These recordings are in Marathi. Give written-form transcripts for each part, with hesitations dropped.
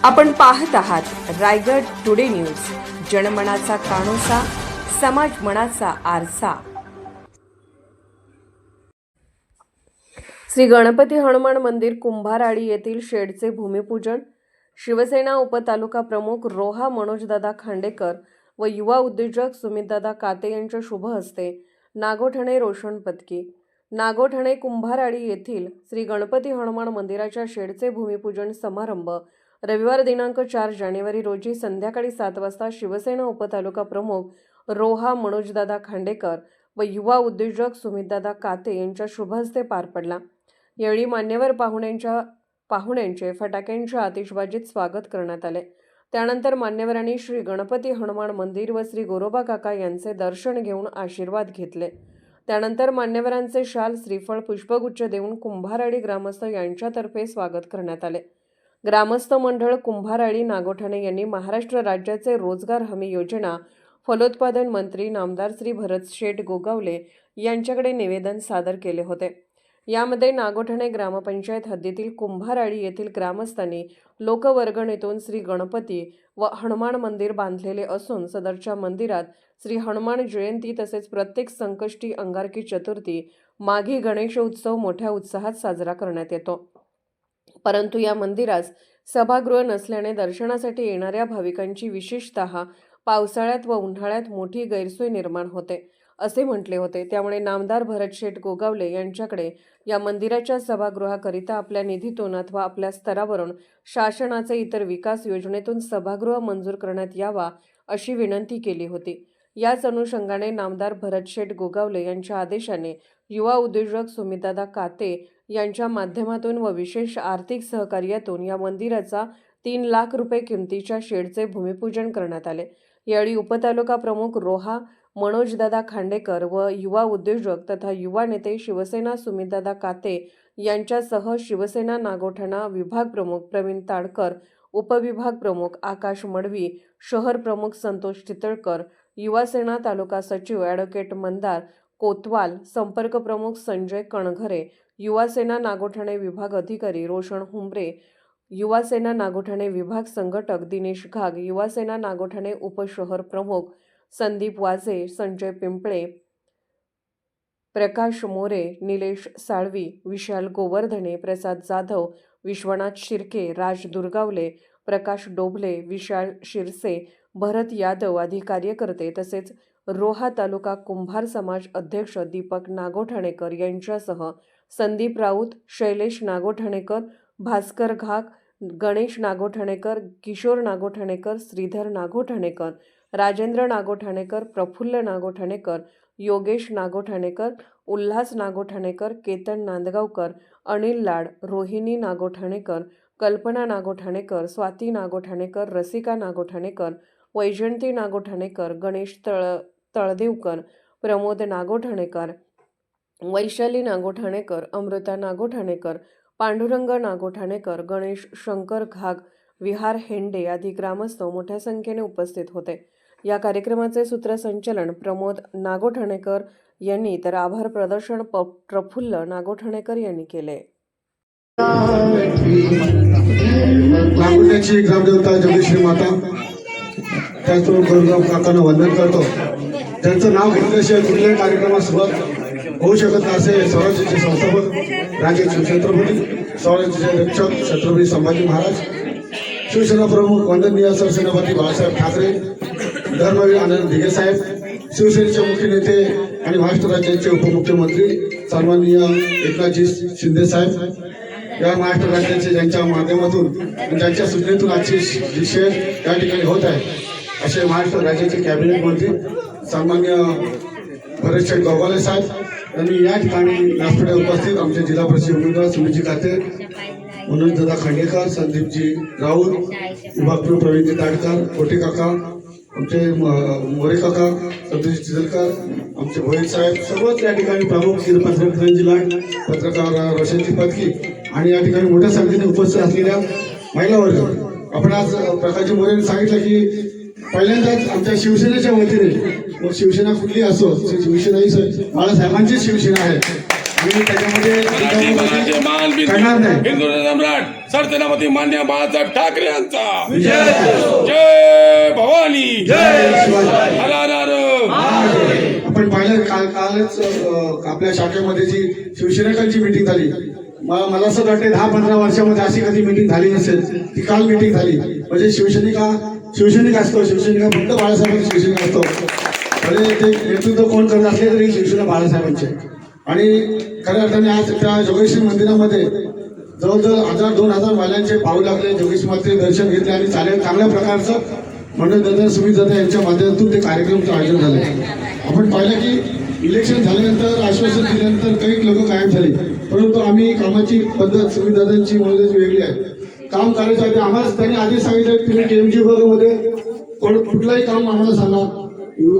आपण पाहत आहात रायगड टुडे न्यूज, जनमनाचा कानोसा, समाज मनाचा आरसा। श्री गणपती हनुमान मंदिर कुंभाराळी येथील शेडचे भूमिपूजन। शिवसेना उपतालुका प्रमुख रोहा मनोजदादा खांडेकर व युवा उद्योजक सुमितदादा काते यांच्या शुभ हस्ते नागोठणे रोशन पदकी। नागोठणे कुंभाराळी येथील श्री गणपती हनुमान मंदिराच्या शेडचे भूमिपूजन समारंभ रविवार दिनांक 4 जानेवारी रोजी संध्याकाळी 7 वाजता शिवसेना उपतालुका प्रमुख रोहा मनोजदादा खांडेकर व युवा उद्योजक सुमितदादा काते यांच्या शुभ हस्ते पार पडला। यावेळी मान्यवर पाहुण्यांचे फटाक्यांच्या आतिषबाजीत स्वागत करण्यात आले। त्यानंतर मान्यवरांनी श्री गणपती हनुमान मंदिर व श्री गोरोबा काका यांचे दर्शन घेऊन आशीर्वाद घेतले। त्यानंतर मान्यवरांचे शाल, श्रीफळ, पुष्पगुच्छ देऊन कुंभाराळी ग्रामस्थ यांच्यातर्फे स्वागत करण्यात आले। ग्रामस्थ मंडळ कुंभाराळी नागोठणे यांनी महाराष्ट्र राज्याचे रोजगार हमी योजना फलोत्पादन मंत्री नामदार श्री भरतशेठ गोगावले यांच्याकडे निवेदन सादर केले होते। यामध्ये नागोठणे ग्रामपंचायत हद्दीतील कुंभाराळी येथील ग्रामस्थांनी लोकवर्गणीतून श्री गणपती व हनुमान मंदिर बांधलेले असून सदरच्या मंदिरात श्री हनुमान जयंती तसेच प्रत्येक संकष्टी, अंगारकी चतुर्थी, माघी गणेश उत्सव मोठ्या उत्साहात साजरा करण्यात येतो। परंतु या मंदिरास सभागृह नसल्याने दर्शनासाठी येणाऱ्या भाविकांची विशेषतः पावसाळ्यात व उन्हाळ्यात मोठी गैरसोय निर्माण होते असे म्हटले होते। त्यामुळे नामदार भरतशेठ गोगावले यांच्याकडे या मंदिराच्या सभागृहाकरिता आपल्या निधीतून अथवा आपल्या स्तरावरून शासनाचे इतर विकास योजनेतून सभागृह मंजूर करण्यात यावा अशी विनंती केली होती। याच अनुषंगाने नामदार भरतशेठ गोगावले यांच्या आदेशाने युवा उद्योजक सुमितदादा काते यांच्या माध्यमातून व विशेष आर्थिक सहकार्यातून या मंदिराचा 3 लाख रुपये किमतीच्या शेडचे भूमिपूजन करण्यात आले। यावेळी उपतालुका प्रमुख रोहा मनोजदादा खांडेकर व युवा उद्योजक तथा युवा नेते शिवसेना सुमितदादा काते यांच्यासह शिवसेना नागोठणा विभाग प्रमुख प्रवीण ताडकर, उपविभाग प्रमुख आकाश मडवी, शहर प्रमुख संतोष चितळकर, युवासेना तालुका सचिव ॲडव्होकेट मंदार कोतवाल, संपर्क प्रमुख संजय कणघरे, युवासेना नागोठणे विभाग अधिकारी रोशन हुंबरे, युवासेना नागोठणे विभाग संघटक दिनेश घाग, युवासेना नागोठणे उपशहर प्रमुख संदीप वाजे, संजय पिंपळे, प्रकाश मोरे, निलेश साळवी, विशाल गोवर्धने, प्रसाद जाधव, विश्वनाथ शिर्के, राज दुर्गावले, प्रकाश डोबले, विशाल शिरसे, भरत यादव आदी कार्यकर्ते तसेच रोहा तालुका कुंभार समाज अध्यक्ष दीपक नागोठणेकर यांच्यासह संदीप राऊत, शैलेश नागोठणेकर, भास्कर घाग, गणेश नागोठणेकर, किशोर नागोठणेकर, श्रीधर नागोठणेकर, राजेंद्र नागोठणेकर, प्रफुल्ल नागोठणेकर, योगेश नागोठणेकर, उल्हास नागोठणेकर, केतन नांदगावकर, अनिल लाड, रोहिणी नागोठणेकर, कल्पना नागोठणेकर, स्वाती नागोठणेकर, रसिका नागोठणेकर, वैजयंती नागोठणेकर, गणेश तळदेवकर, प्रमोद नागोठणेकर, वैशाली नागोठणेकर, अमृता नागोठणेकर, पांडुरंग नागोठणेकर, गणेश शंकर घाग, विहार हेंडे आदी ग्रामस्थ मोठ्या संख्येने उपस्थित होते। या कार्यक्रमाचे सूत्रसंचालन प्रमोद नागोठणेकर यांनी तर आभार प्रदर्शन प्रफुल्ल नागोठणेकर यांनी केले। नागोठण्याची ग्रामदेवता जगदीश्वरी माता, त्याचबरोबर काकांना वंदन करतो। त्यांचं नाव घेतल्याशिवाय कुठल्याही कार्यक्रमास सुरुवात होऊ शकत नाही असे स्वराज्याचे संस्थापक राज्याचे छत्रपती स्वराज्याचे रक्षक छत्रपती संभाजी महाराज, शिवसेना प्रमुख वंदनीय सरसेनापती बाळासाहेब ठाकरे, धर्मवीर आनंद भिगे साहेब, शिवसेनेचे मुख्य नेते आणि महाराष्ट्र राज्याचे उपमुख्यमंत्री सन्माननीय एकनाथजी शिंदे साहेब, या महाराष्ट्र राज्याचे ज्यांच्या माध्यमातून ज्यांच्या सूचनेतून आजची जी शेड या ठिकाणी होत आहे असे महाराष्ट्र राज्याचे कॅबिनेट मंत्री सन्माननीय भरतशेठ गोगावले साहेब यांनी या ठिकाणी व्यासपीठावर उपस्थित आमचे जिल्हा परिषद उमेदवार सुमितजी काते, मनोजदादा खांडेकर, संदीपजी राऊत, विभाग प्रमुख प्रवीणजी ताडकर, कोटे काका, आमचे मोरे काका, संतोषजी चितळकर, आमचे भोईर साहेब, सर्वच या ठिकाणी प्रमुख पत्रकारांची लाट, पत्रकार रोशनची पदकी आणि या ठिकाणी मोठ्या संख्येने उपस्थित असलेल्या महिला वर्ग। आपण आज प्रकाशजी मोरेंनी सांगितलं की पहिल्यांदाच आमच्या शिवसेनेच्या वतीने, मग शिवसेना कुठली असो, शिवसेना ही बाळासाहेबांची शिवसेना आहे मी त्याच्यामध्ये मराठी मान करणार नाही. हिंदू सम्राट सरसेनापती मान्य बाळासाहेब ठाकरे यांचा विजय जय भवानी जय शिवाजी. हरार आपण पाहिलं कालच आपल्या शाखेमध्ये जी शिवसैनिकांची मिटिंग झाली, मला असं वाटतं 10-15 वर्षामध्ये अशी कधी मिटिंग झाली नसेल. ती काल मिटिंग झाली. म्हणजे शिवसैनिक असतो, शिवसैनिका फक्त बाळासाहेबांचा शिवसैनिक असतो. म्हणजे ते नेतृत्व कोण करत असले तरी शिवसेना बाळासाहेबांचे. आणि खऱ्या अर्थाने आज त्या जोगेश्वरी मंदिरामध्ये जवळजवळ 1000-2000 महिलांचे पाऊल लागले, जोगेश्वरी मातेचे दर्शन घेतले आणि चांगल्या प्रकारचं मनोज दादा सुमित दादा यांच्या माध्यमातून ते कार्यक्रमाचं आयोजन झालं. आपण पाहिलं की इलेक्शन झाल्यानंतर आश्वासन दिल्यानंतर काही लोक कायम झाले, परंतु आम्ही कामाची पद्धत सुमित दादांची मनोजाची वेगळी आहे. काम करायचं आहे आम्हाला त्यांनी आधीच सांगितलं तुम्ही केएमजी विभागामध्ये कुठलंही काम आम्हाला सांगा,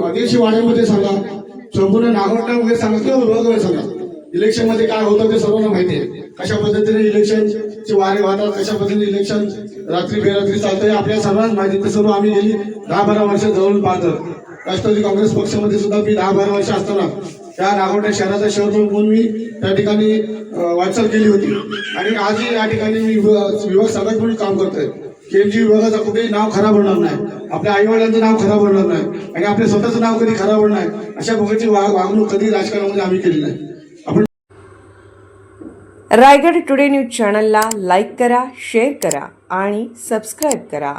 आदिवासी वाड्यामध्ये सांगा, संपूर्ण नागवटा वगैरे सांगा किंवा विभागामध्ये सांगा. इलेक्शन मध्ये काय होतं ते सर्वांना माहिती आहे. कशा पद्धतीने इलेक्शनचे वारे वाहतात, कशा पद्धतीने इलेक्शन रात्री बेरात्री चालतंय आपल्या सर्वांना माहिती. ते सर्व आम्ही गेली 10-12 वर्ष जवळून पाहतो. राष्ट्रवादी काँग्रेस पक्षामध्ये सुद्धा मी 10-12 वर्ष असताना त्या नागवटा शहराचा शहर म्हणून मी त्या ठिकाणी वाटचाल केली होती. आणि आजही या ठिकाणी मी विभाग सगळ्यात म्हणून काम करतोय. केएमजी विभागाचं कुठेही नाव खराब होणार नाही, आपल्या आईवडिलांचं नाव खराब होणार नाही आणि आपल्या स्वतःचं नाव कधी खराब होणार नाही. अशा प्रकारची वागणूक कधी राजकारणामध्ये आम्ही केली नाही. आपण रायगड टुडे न्यूज चॅनलला लाईक करा, शेअर करा आणि सबस्क्राईब करा.